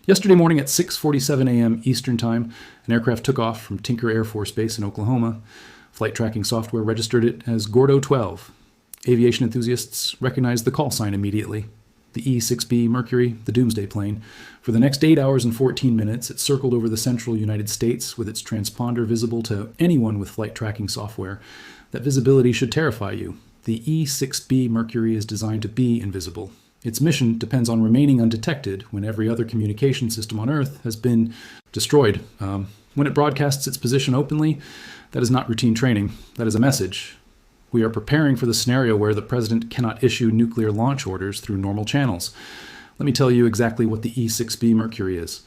Yesterday morning at 6:47 a.m. Eastern Time, an aircraft took off from Tinker Air Force Base in Oklahoma. Flight tracking software registered it as Gordo 12. Aviation enthusiasts recognized the call sign immediately. The E-6B Mercury, the Doomsday Plane. For the next 8 hours and 14 minutes, it circled over the central United States with its transponder visible to anyone with flight tracking software. That visibility should terrify you. The E-6B Mercury is designed to be invisible. Its mission depends on remaining undetected when every other communication system on Earth has been destroyed. When it broadcasts its position openly, that is not routine training. That is a message. We are preparing for the scenario where the president cannot issue nuclear launch orders through normal channels. Let me tell you exactly what the E-6B Mercury is.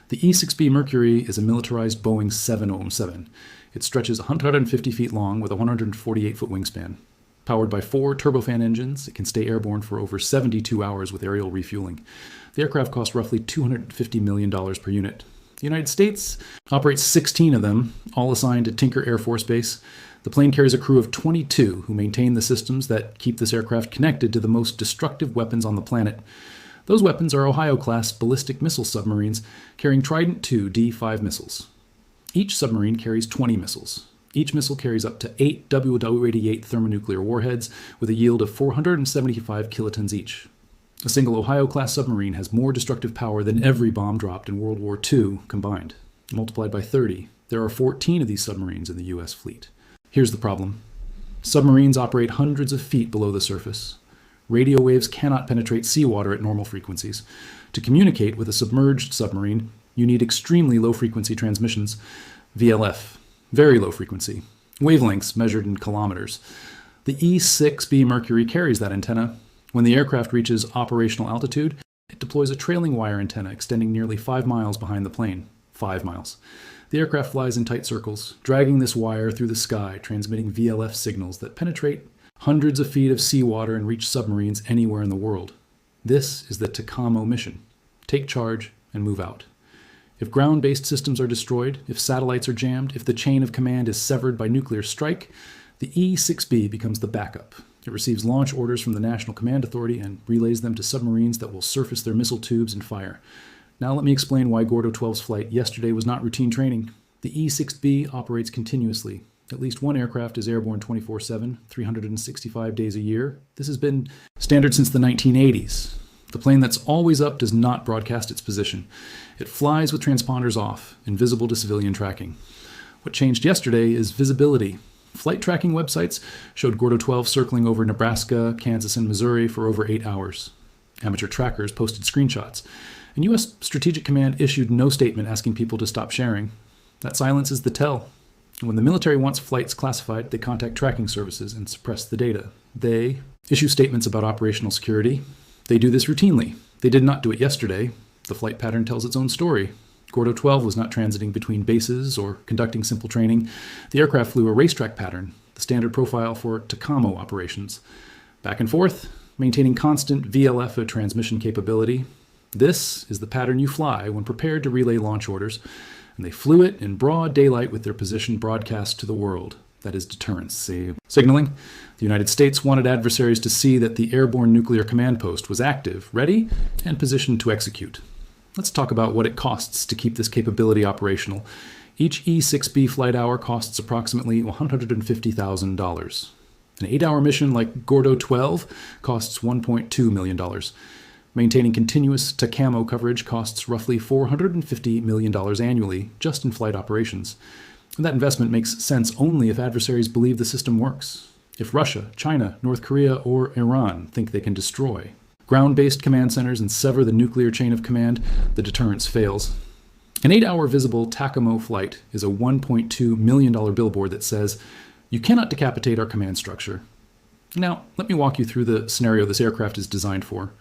The E-6B Mercury is a militarized Boeing 707. It stretches 150 feet long with a 148-foot wingspan. Powered by 4 turbofan engines, it can stay airborne for over 72 hours with aerial refueling. The aircraft costs roughly $250 million per unit. The United States operates 16 of them, all assigned to Tinker Air Force Base. The plane carries a crew of 22 who maintain the systems that keep this aircraft connected to the most destructive weapons on the planet. Those weapons are Ohio-class ballistic missile submarines carrying Trident II D5 missiles. Each submarine carries 20 missiles. Each missile carries up to 8 WW-88 thermonuclear warheads with a yield of 475 kilotons each. A single Ohio-class submarine has more destructive power than every bomb dropped in World War II combined. Multiplied by 30, there are 14 of these submarines in the U.S. fleet. Here's the problem. Submarines operate hundreds of feet below the surface. Radio waves cannot penetrate seawater at normal frequencies. To communicate with a submerged submarine, you need extremely low-frequency transmissions, VLF. Very low frequency. Wavelengths measured in kilometers. The E-6B Mercury carries that antenna. When the aircraft reaches operational altitude, it deploys a trailing wire antenna extending nearly 5 miles behind the plane. 5 miles. The aircraft flies in tight circles, dragging this wire through the sky, transmitting VLF signals that penetrate hundreds of feet of seawater and reach submarines anywhere in the world. This is the TACAMO mission. Take charge and move out. If ground-based systems are destroyed, if satellites are jammed, if the chain of command is severed by nuclear strike, the E-6B becomes the backup. It receives launch orders from the National Command Authority and relays them to submarines that will surface their missile tubes and fire. Now let me explain why Gordo 12's flight yesterday was not routine training. The E-6B operates continuously. At least one aircraft is airborne 24/7, 365 days a year. This has been standard since the 1980s. The plane that's always up does not broadcast its position. It flies with transponders off, invisible to civilian tracking. What changed yesterday is visibility. Flight tracking websites showed Gordo 12 circling over Nebraska, Kansas, and Missouri for over 8 hours. Amateur trackers posted screenshots. And U.S. Strategic Command issued no statement asking people to stop sharing. That silence is the tell. When the military wants flights classified, they contact tracking services and suppress the data. They issue statements about operational security. They do this routinely. They did not do it yesterday. The flight pattern tells its own story. Gordo 12 was not transiting between bases or conducting simple training. The aircraft flew a racetrack pattern, the standard profile for TACAMO operations. Back and forth, maintaining constant VLF transmission capability. This is the pattern you fly when prepared to relay launch orders, and they flew it in broad daylight with their position broadcast to the world. That is deterrence. Signaling. The United States wanted adversaries to see that the Airborne Nuclear Command Post was active, ready, and positioned to execute. Let's talk about what it costs to keep this capability operational. Each E-6B flight hour costs approximately $150,000. An 8-hour mission like Gordo 12 costs $1.2 million. Maintaining continuous TACAMO coverage costs roughly $450 million annually just in flight operations. And that investment makes sense only if adversaries believe the system works. If Russia, China, North Korea, or Iran think they can destroy ground-based command centers and sever the nuclear chain of command, the deterrence fails. An 8-hour visible TACAMO flight is a $1.2 million billboard that says, "You cannot decapitate our command structure." Now, let me walk you through the scenario this aircraft is designed for.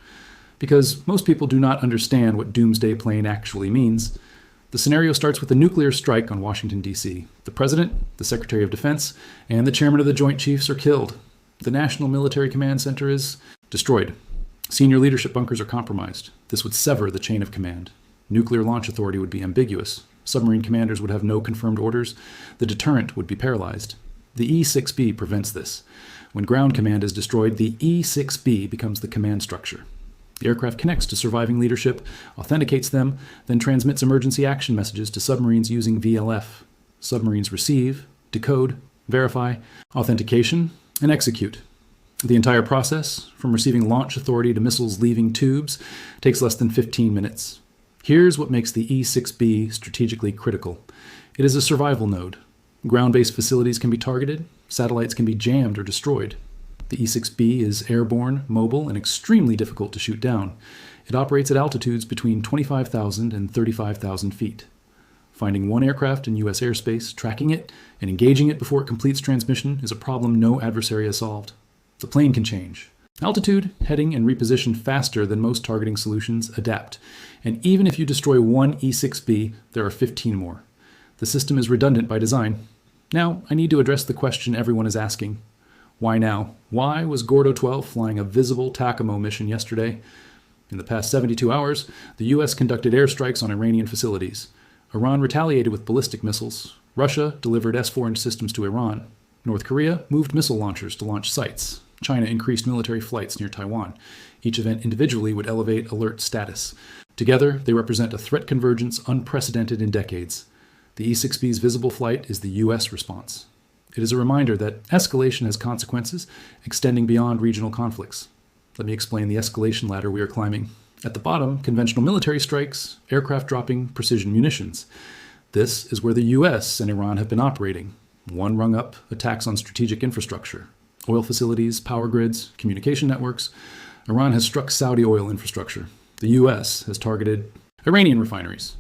Because most people do not understand what Doomsday Plane actually means, the scenario starts with a nuclear strike on Washington, D.C. The President, the Secretary of Defense, and the Chairman of the Joint Chiefs are killed. The National Military Command Center is destroyed. Senior leadership bunkers are compromised. This would sever the chain of command. Nuclear launch authority would be ambiguous. Submarine commanders would have no confirmed orders. The deterrent would be paralyzed. The E-6B prevents this. When ground command is destroyed, the E-6B becomes the command structure. The aircraft connects to surviving leadership, authenticates them, then transmits emergency action messages to submarines using VLF. Submarines receive, decode, verify, authentication, and execute. The entire process, from receiving launch authority to missiles leaving tubes, takes less than 15 minutes. Here's what makes the E-6B strategically critical. It is a survival node. Ground-based facilities can be targeted, satellites can be jammed or destroyed. The E-6B is airborne, mobile, and extremely difficult to shoot down. It operates at altitudes between 25,000 and 35,000 feet. Finding one aircraft in U.S. airspace, tracking it, and engaging it before it completes transmission is a problem no adversary has solved. The plane can change. Altitude, heading, and reposition faster than most targeting solutions adapt. And even if you destroy one E-6B, there are 15 more. The system is redundant by design. Now, I need to address the question everyone is asking. Why now? Why was Gordo 12 flying a visible TACAMO mission yesterday? In the past 72 hours, the U.S. conducted airstrikes on Iranian facilities. Iran retaliated with ballistic missiles. Russia delivered S-400 systems to Iran. North Korea moved missile launchers to launch sites. China increased military flights near Taiwan. Each event individually would elevate alert status. Together, they represent a threat convergence unprecedented in decades. The E-6B's visible flight is the U.S. response. It is a reminder that escalation has consequences extending beyond regional conflicts. Let me explain the escalation ladder we are climbing. At the bottom, conventional military strikes, aircraft dropping precision munitions. This is where the U.S. and Iran have been operating. One rung up, attacks on strategic infrastructure. Oil facilities, power grids, communication networks. Iran has struck Saudi oil infrastructure. The U.S. has targeted Iranian refineries.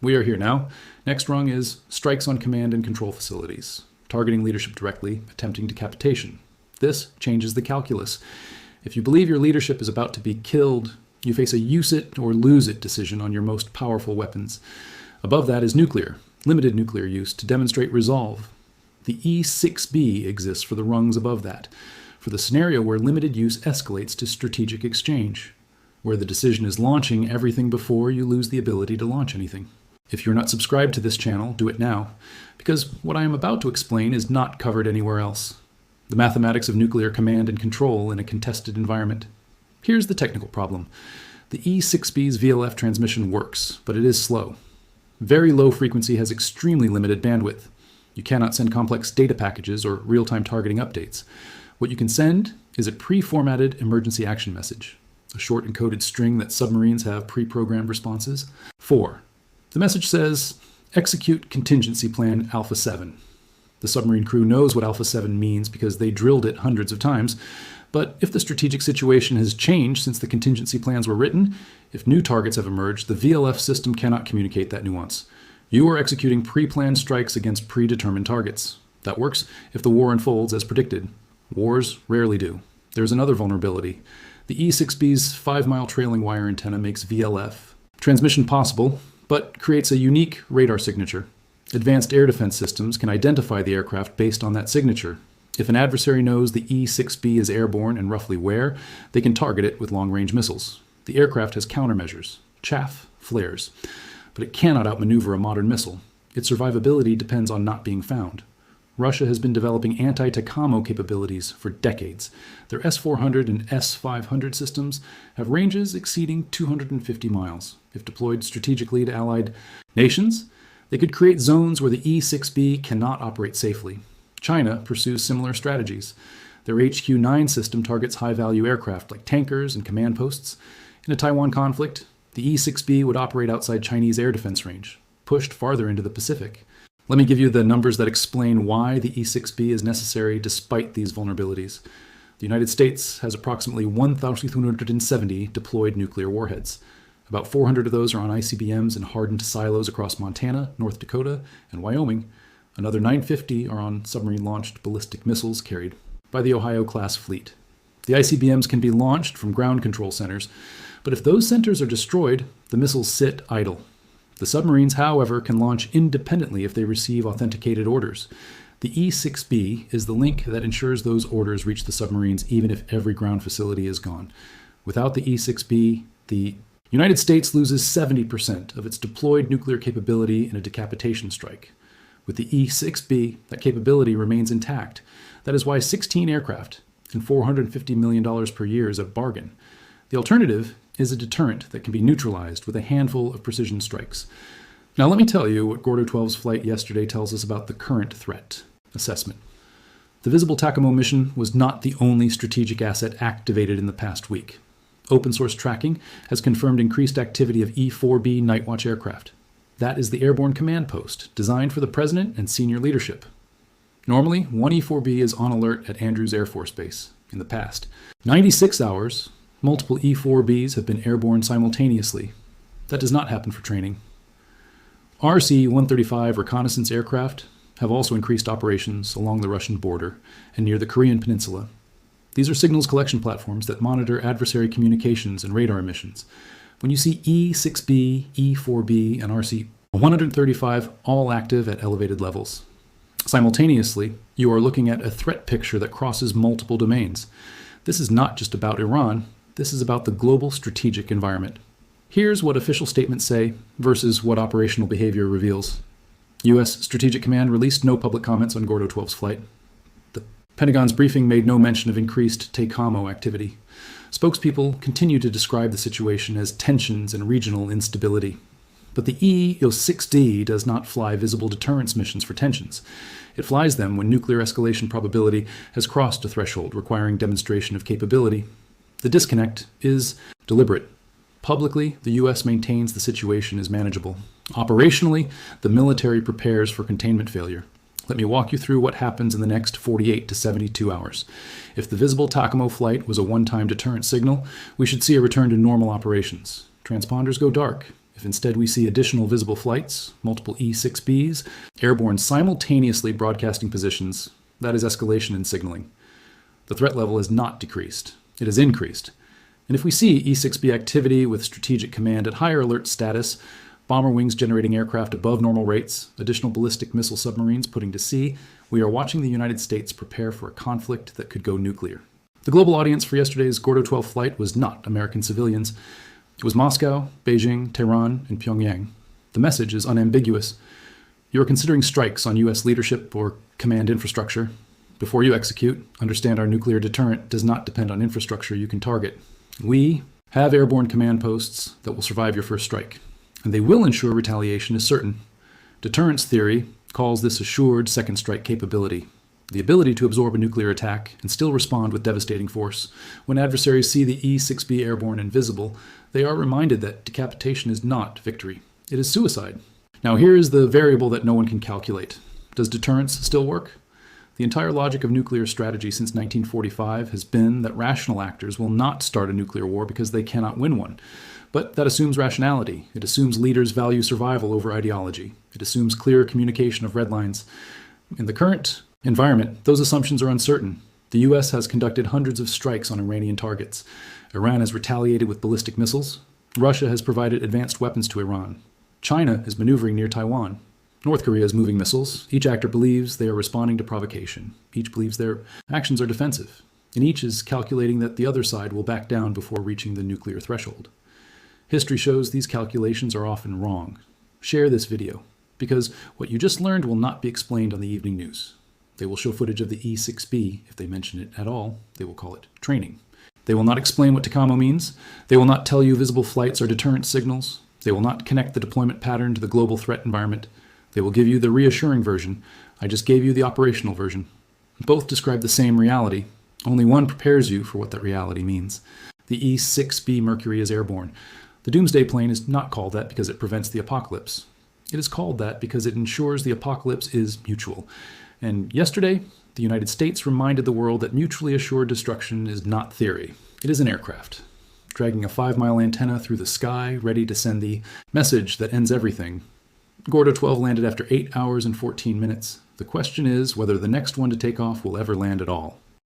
We are here now. Next rung is strikes on command and control facilities, targeting leadership directly, attempting decapitation. This changes the calculus. If you believe your leadership is about to be killed, you face a use it or lose it decision on your most powerful weapons. Above that is nuclear, limited nuclear use to demonstrate resolve. The E-6B exists for the rungs above that, for the scenario where limited use escalates to strategic exchange, where the decision is launching everything before you lose the ability to launch anything. If you're not subscribed to this channel, do it now, because what I am about to explain is not covered anywhere else. The mathematics of nuclear command and control in a contested environment. Here's the technical problem. The E-6B's VLF transmission works, but it is slow. Very low frequency has extremely limited bandwidth. You cannot send complex data packages or real-time targeting updates. What you can send is a pre-formatted emergency action message, a short encoded string that submarines have pre-programmed responses. 4. The message says, execute contingency plan Alpha 7. The submarine crew knows what Alpha 7 means because they drilled it hundreds of times, but if the strategic situation has changed since the contingency plans were written, if new targets have emerged, the VLF system cannot communicate that nuance. You are executing pre-planned strikes against predetermined targets. That works if the war unfolds as predicted. Wars rarely do. There's another vulnerability. The E-6B's 5-mile trailing wire antenna makes VLF transmission possible, but creates a unique radar signature. Advanced air defense systems can identify the aircraft based on that signature. If an adversary knows the E-6B is airborne and roughly where, they can target it with long-range missiles. The aircraft has countermeasures, chaff, flares, but it cannot outmaneuver a modern missile. Its survivability depends on not being found. Russia has been developing anti-TACAMO capabilities for decades. Their S-400 and S-500 systems have ranges exceeding 250 miles. If deployed strategically to allied nations, they could create zones where the E-6B cannot operate safely. China pursues similar strategies. Their HQ-9 system targets high-value aircraft like tankers and command posts. In a Taiwan conflict, the E-6B would operate outside Chinese air defense range, pushed farther into the Pacific. Let me give you the numbers that explain why the E-6B is necessary despite these vulnerabilities. The United States has approximately 1,270 deployed nuclear warheads. About 400 of those are on ICBMs and hardened silos across Montana, North Dakota, and Wyoming. Another 950 are on submarine-launched ballistic missiles carried by the Ohio-class fleet. The ICBMs can be launched from ground control centers, but if those centers are destroyed, the missiles sit idle. The submarines, however, can launch independently if they receive authenticated orders. The E-6B is the link that ensures those orders reach the submarines even if every ground facility is gone. Without the E-6B, the United States loses 70% of its deployed nuclear capability in a decapitation strike. With the E-6B, that capability remains intact. That is why 16 aircraft and $450 million per year is a bargain. The alternative is a deterrent that can be neutralized with a handful of precision strikes. Now let me tell you what Gordo 12's flight yesterday tells us about the current threat assessment. The Visible TACAMO mission was not the only strategic asset activated in the past week. Open source tracking has confirmed increased activity of E-4B Night Watch aircraft. That is the airborne command post, designed for the president and senior leadership. Normally, one E-4B is on alert at Andrews Air Force Base. In the past 96 hours, multiple E-4Bs have been airborne simultaneously. That does not happen for training. RC-135 reconnaissance aircraft have also increased operations along the Russian border and near the Korean peninsula. These are signals collection platforms that monitor adversary communications and radar emissions. When you see E-6B, E-4B, and RC-135 all active at elevated levels, simultaneously, you are looking at a threat picture that crosses multiple domains. This is not just about Iran, this is about the global strategic environment. Here's what official statements say versus what operational behavior reveals. U.S. Strategic Command released no public comments on Gordo 12's flight. The Pentagon's briefing made no mention of increased TACAMO activity. Spokespeople continue to describe the situation as tensions and regional instability. But the E-6D does not fly visible deterrence missions for tensions. It flies them when nuclear escalation probability has crossed a threshold requiring demonstration of capability. The disconnect is deliberate. Publicly, the U.S. maintains the situation is manageable. Operationally, the military prepares for containment failure. Let me walk you through what happens in the next 48 to 72 hours. If the visible TACAMO flight was a one-time deterrent signal, we should see a return to normal operations. Transponders go dark. If instead we see additional visible flights, multiple E-6Bs, airborne simultaneously broadcasting positions, that is escalation in signaling. The threat level has not decreased. It has increased. And if we see E-6B activity with strategic command at higher alert status, bomber wings generating aircraft above normal rates, additional ballistic missile submarines putting to sea, we are watching the United States prepare for a conflict that could go nuclear. The global audience for yesterday's Gordo 12 flight was not American civilians. It was Moscow, Beijing, Tehran, and Pyongyang. The message is unambiguous. You are considering strikes on U.S. leadership or command infrastructure. Before you execute, understand our nuclear deterrent does not depend on infrastructure you can target. We have airborne command posts that will survive your first strike, and they will ensure retaliation is certain. Deterrence theory calls this assured second strike capability, the ability to absorb a nuclear attack and still respond with devastating force. When adversaries see the E-6B airborne and visible, they are reminded that decapitation is not victory. It is suicide. Now here is the variable that no one can calculate. Does deterrence still work? The entire logic of nuclear strategy since 1945 has been that rational actors will not start a nuclear war because they cannot win one. But that assumes rationality. It assumes leaders value survival over ideology. It assumes clear communication of red lines. In the current environment, those assumptions are uncertain. The U.S. has conducted hundreds of strikes on Iranian targets. Iran has retaliated with ballistic missiles. Russia has provided advanced weapons to Iran. China is maneuvering near Taiwan. North Korea is moving missiles. Each actor believes they are responding to provocation. Each believes their actions are defensive. And each is calculating that the other side will back down before reaching the nuclear threshold. History shows these calculations are often wrong. Share this video, because what you just learned will not be explained on the evening news. They will show footage of the E-6B. If they mention it at all, they will call it training. They will not explain what TACAMO means. They will not tell you visible flights are deterrent signals. They will not connect the deployment pattern to the global threat environment. They will give you the reassuring version. I just gave you the operational version. Both describe the same reality. Only one prepares you for what that reality means. The E-6B Mercury is airborne. The Doomsday Plane is not called that because it prevents the apocalypse. It is called that because it ensures the apocalypse is mutual. And yesterday, the United States reminded the world that mutually assured destruction is not theory. It is an aircraft, dragging a 5-mile antenna through the sky, ready to send the message that ends everything. Gordo 12 landed after 8 hours and 14 minutes. The question is whether the next one to take off will ever land at all.